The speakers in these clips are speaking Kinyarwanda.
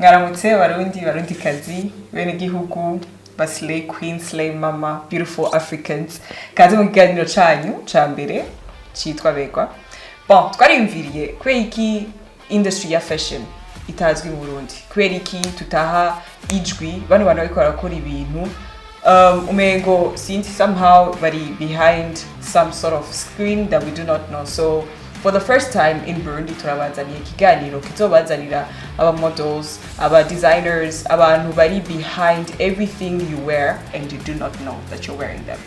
Mwaramutse barundi kazi bene gihugu baslay queen slay mama beautiful Africans kaze mu kiganiro canyu ca mbere citwa Berwa. Bon, twarimviriye kweki industry ya fashion itazwi mu Burundi. Kweriki tutaha ijwi bano bantu bariko barakora ibintu umengo since somehow bari behind some sort of screen that we do not know. So for the first time in Burundi turabazaniye ikiganiro kitobazanira aba models, aba designers, abantu bari behind everything you wear and you do not know that you're wearing them.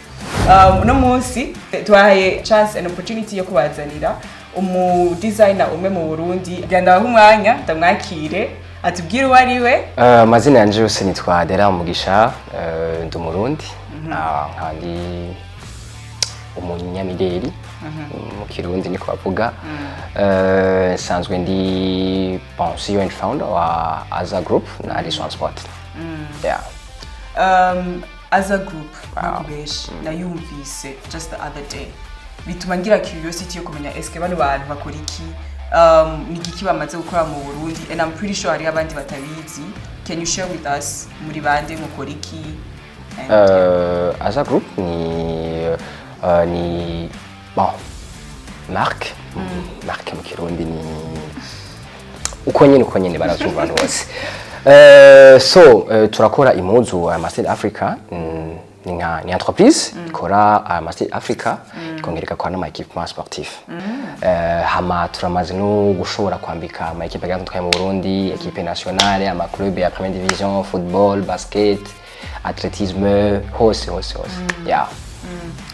Uno munsi twahaye chance and opportunity yo kubazanira umu designer umwe mu Burundi. Genda umwanya ndamwakire atubwire wari we. Mazina yanje yose nitwa Adelard Mugisha, ndi Murundi. Kandi umunyamideli mu Kirundi niko bavuga. Sanzwe ndi CEO and founder wa ASA Group na Adelard Sport. Yeah. ASA Group nakubesh na yumvise just the other day. Bituma ngira curiosity yo kumenya eske bano bantu bakora iki, nigiki bamaze gukora mu Burundi, and I'm pretty sure hari abandi batabizi. Can you share with us muri bande mukora iki? ASA Group ni bon marque mu Kirundi ni uko nyene barazumva abantu bose. So turakora impuzu Master Africa, ni entreprise ikora Master Africa ikongereka kwa nama equipment sportif. Hama turamaze no gushobora kwambika ama equipe gatandukanye mu Burundi, equipe nationale, ama club ya première division, football, basket, athlétisme, hose. Yeah.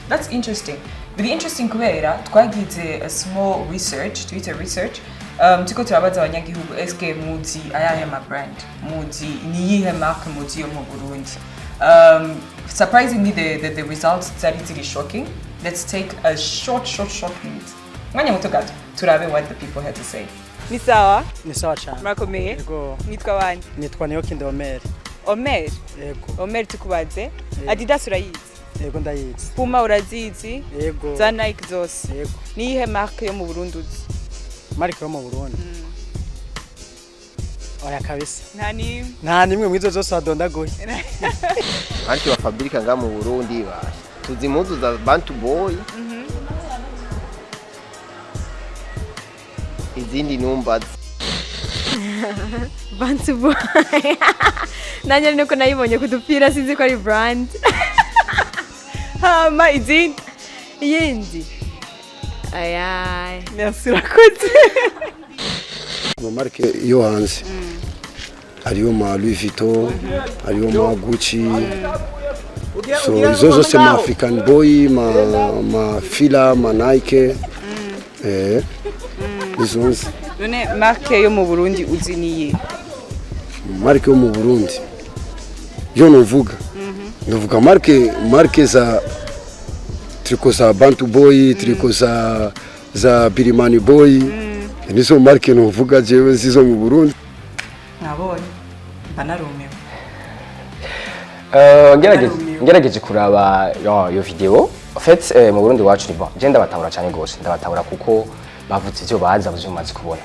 That's interesting. Really interesting kubera twagize a small research, Twitter research. Tiko turabaza abanyagihugu eske muzi ayahe ma brand, muzi niyihe marque muzi yo mu Burundi. Surprisingly the results are really shocking. Let's take a short minute. Mwanya muto gato turabe what the people had to say. Ni sawa cyane. Murakomeye? Yego. Nitwa bande? Nitwa Niyokinde Omer. Omer? Yego. Omer tukubaze. Adidas urayizi? Yego ndayizi. Puma urazizi? Yego. Za Nike zose? Yego. Niyihe marque yo mu Burundi uzi? Marque yo mu Burundi. Oya kabisa. Nta nimwe mwizo zose adondagoye. Anti wa fabrika nga mu Burundi ba. Tuzi impuzu za Bantu Boy. Izindi numba. Bantu Boy. Nanya nuko nayibonye kudupira sinzi ko ari brand. Hama izindi. Yindi. Ayay. Merci rakoze. Ama marque yo hanze. Hariyo ma Louis Vuitton, hariyo ma Gucci. So izo zose ma African Boy, ma Fila, ma Nike. Izo. None marque yo mu Burundi uzi niye? Marque yo mu Burundi. Yo novuga. Novuga marque za triko za Bantu Boy, triko za Birimani Boy. Nizo marque novuga jewe zizo mu Burundi. Nabonye banarumewe. Ngerageje kuraba yo video. En fait mu Burundi wacu ni bon. Je ndabatahura cyane gose. Ndabatahura kuko bavutse ivyo baza bazumaze kubona.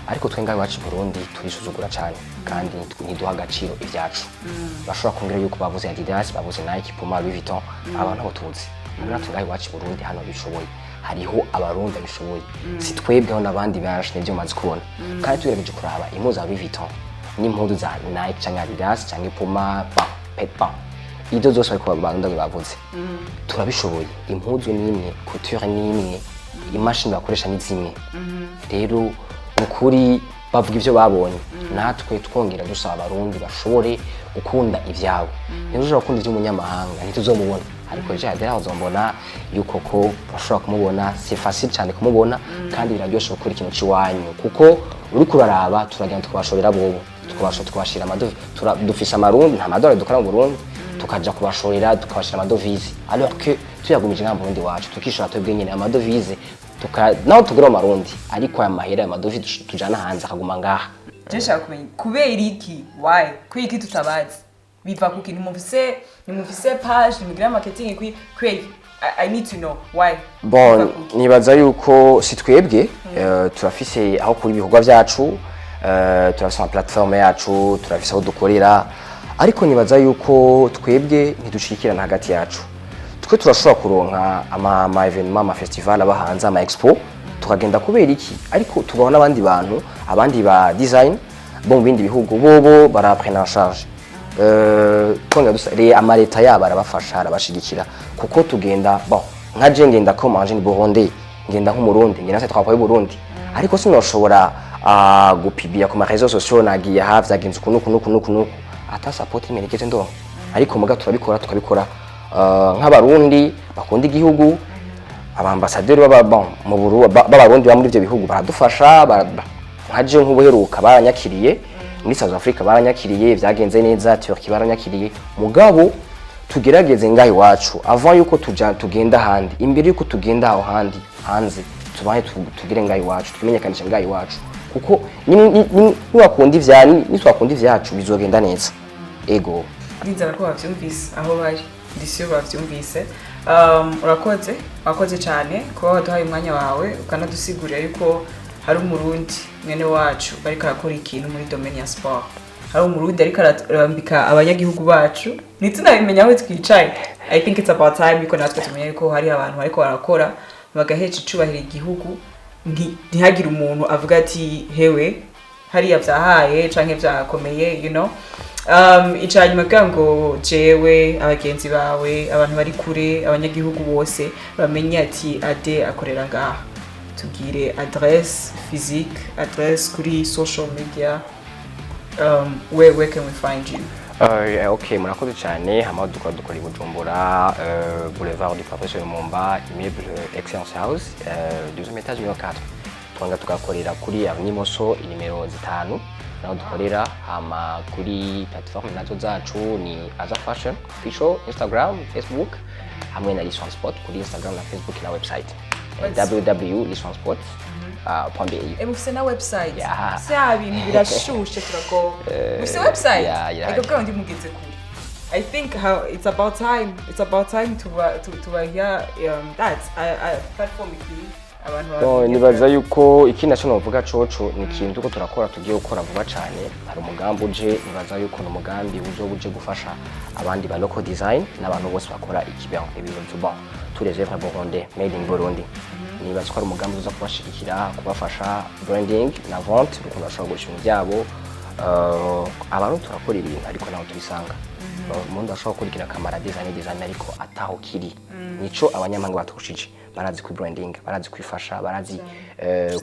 Ariko twenga wacu Burundi turisuzugura cyane kandi ntiduha agaciro ivyacu. Bashobora kongera yuko bavuze Adidas, bavuze Nike, Puma, Louis Vuitton, abantu aho tuzi. Muri twenga wacu Burundi hano bishoboye. Hariho abarundi bishoboye. Si twebweho nabandi barashne ivyo maze kubona. Kandi tugerageje kuraba impuzu za Louis Vuitton n'impuzu za Nike cyangwa Adidas cyangwa Puma, Pepa. Ido zose bariko babanda bavuze. Turabishoboye. Impuzu nimwe, couture nimwe, imashini bakoresha n'izimwe. Rero mukuri bavuga ivyo babonye. Natwe twongera dusaba abarundi bashobore gukunda ivyabo. Nizo bakunda ivy'umunyamahanga ntituzomubona. Ariko je Adelard uzombona yuko ko bashobora kumubona, c'est facile cyane kumubona kandi biraryoshe gukora ikintu ciwanyu kuko uri kuraraba turagenda tukabashorera bobo, tukabashira amadovize, dufise amarundi nta madolari dukora mu Burundi, tukaja kubashorera tukabashira amadovize, alors que tuyagumije nka Burundi wacu tukishora twebwe nyene amadovize naho tugura amarundi, ariko aya mahera ya amadovize tujana hanze akaguma ngaha. Jesha kumenya kubera iki, why kwiki tutabazi biva kuki nimufise page nimigira marketing kwi I need to know why. Bon nibaza yuko si twebwe turafise aho kuri ibikorwa byacu turafise ama plateforme yacu, turafise aho dukorera, ariko nibaza yuko twebwe ntidushikirana hagati yacu. Twe turashobora kuronka ama evenement, ama festival abahanze, ama expo, tukagenda kubera iki, ariko tubaho n'abandi bantu, abandi ba design bo mu bindi bihugu bobo baraprendre en charge. Twonga dusare amareta yabo arabafasha, arabashigikira, kuko tugenda bon nka je ngenda ko manje ni Burundi, ngenda nk'umurundi, ngenda se twapaye Burundi, ariko sinoshobora gupibira ku ma réseaux sociaux nagiye havyagenze kunuku ata support imerekeze ndo, ariko muga turabikora tukabikora nk'abarundi bakunda igihugu, abambasaderi mu Burundi b'abarundi ba muri ivyo bihugu baradufasha, nkaje nk'ubuheruka baranyakiriye muri South Africa, baranyakiriye vyagenze neza, Turkey baranyakiriye, mugabo tugerageze ngaho iwacu avant yuko tugenda handi, imbere yuko tugenda aho handi hanze tubaye tugire ngaho iwacu, tumenyekanisha ngaho iwacu, kuko nitwakunda ivyacu bizogenda neza. Ego ndizera ko bavyumvise aho bari, ndisiyo bavyumvise. Urakoze cyane kuba waduhaye umwanya wawe ukanadusigurira yuko hari umurundi mwene wacu bariko arakora ikintu muri domaine ya sport, hari umurundi ariko arambika abanyagihugu bacu, ntitunabimenya aho twicaye. I think it's about time yuko natwe tumenye yuko hari abantu bariko barakora bagahesha icubahira igihugu, ntihagire umuntu avuga ati hewe hariya vyahaye canke vyakomeye, you know. Icanyuma ngo jewe abagenzi bawe, abantu bari kure, abanyagihugu bose bamenye ati Ade akorera ngaha. Tugire adresse physique, adresse kuri social media, where can we find you? Okay, murakoze cyane. Hama dukora i Bujumbura, boulevard du Professeur Lumumba, immeuble Excellence House, deuxième étage numéro 4. Twanga tugakorera kuri avenue Moso inimero 5, naho dukorera. Hama kuri platform nazo zacu ni ASA Fashion official, Instagram, Facebook, hamwe na Lisansport kuri Instagram na Facebook na website www.lisansport.be. Mufise na website? Yeah. Sya bintu birashushe turako. Mufise website? Yeah. Ego kandi mugeze kuri. I think it's about time to hear that platform ikiri abantu nibaza yuko iki naco novuga coco ni ikintu ko turakora tugiye gukora vuba cyane. Hari umugambi uje, nibaza yuko no mugambi uje gufasha abandi ba local design n'abantu bose bakora ibintu bon tous les œuvres burundais made in Burundi. Nibaza ko ari umugambi uza kubashigikira, kubafasha branding na vente, uko bashobora gushira ibyabo. Abantu turakora ibintu ariko naho tubisanga umuntu ashobora kurikira kamera design ariko ataho kiri, nico abanyamahanga batushije, barazi ku branding, barazi kwifasha, barazi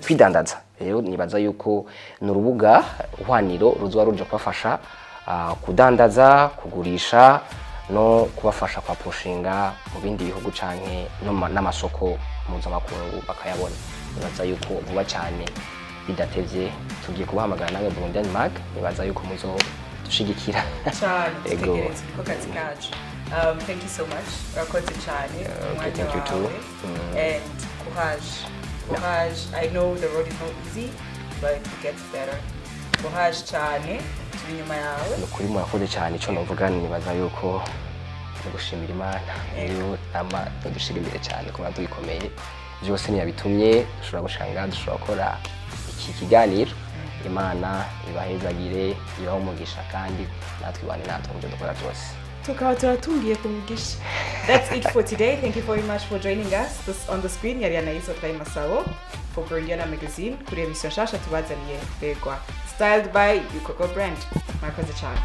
kwidandaza. Rero nibaza yuko n'urubuga hwaniro ruzwa ruje kubafasha kudandaza, kugurisha no kubafasha kwa pushinga mu bindi bihugu canke n'amasoko mpuzamakungu bakayabona. Nibaza yuko vuba cyane bidatevye tugiye kubahamagara nawe Burundian Mag, nibaza yuko muzo dushigikira cyane. Ego ko kazi kacu. Thank you so much. Urakoze cyane. Thank you too. And courage. I know the road is not easy, but it gets better. Courage cyane. Turi nyuma yawe. Nukuri murakoze cyane. Ico novuga nibaza yuko gushimira Imana iyo ama dushira imbere cyane kuba dukomeye. Byose niyabitumye dushobora gushanga, dushobora gukora iki kiganiro. Imana ibahezagire, ibaho umugisha kandi natwe bane natwe mu dukora byose. Tukaba turatungiye ku mugisha. That's it for today. Thank you very much for joining us. This on the screen yari Anaïsa Masabo for Burundiana Magazine kuri emission shasha tubazaniye Berwa, styled by Yukoko Brand. Murakoze cyane.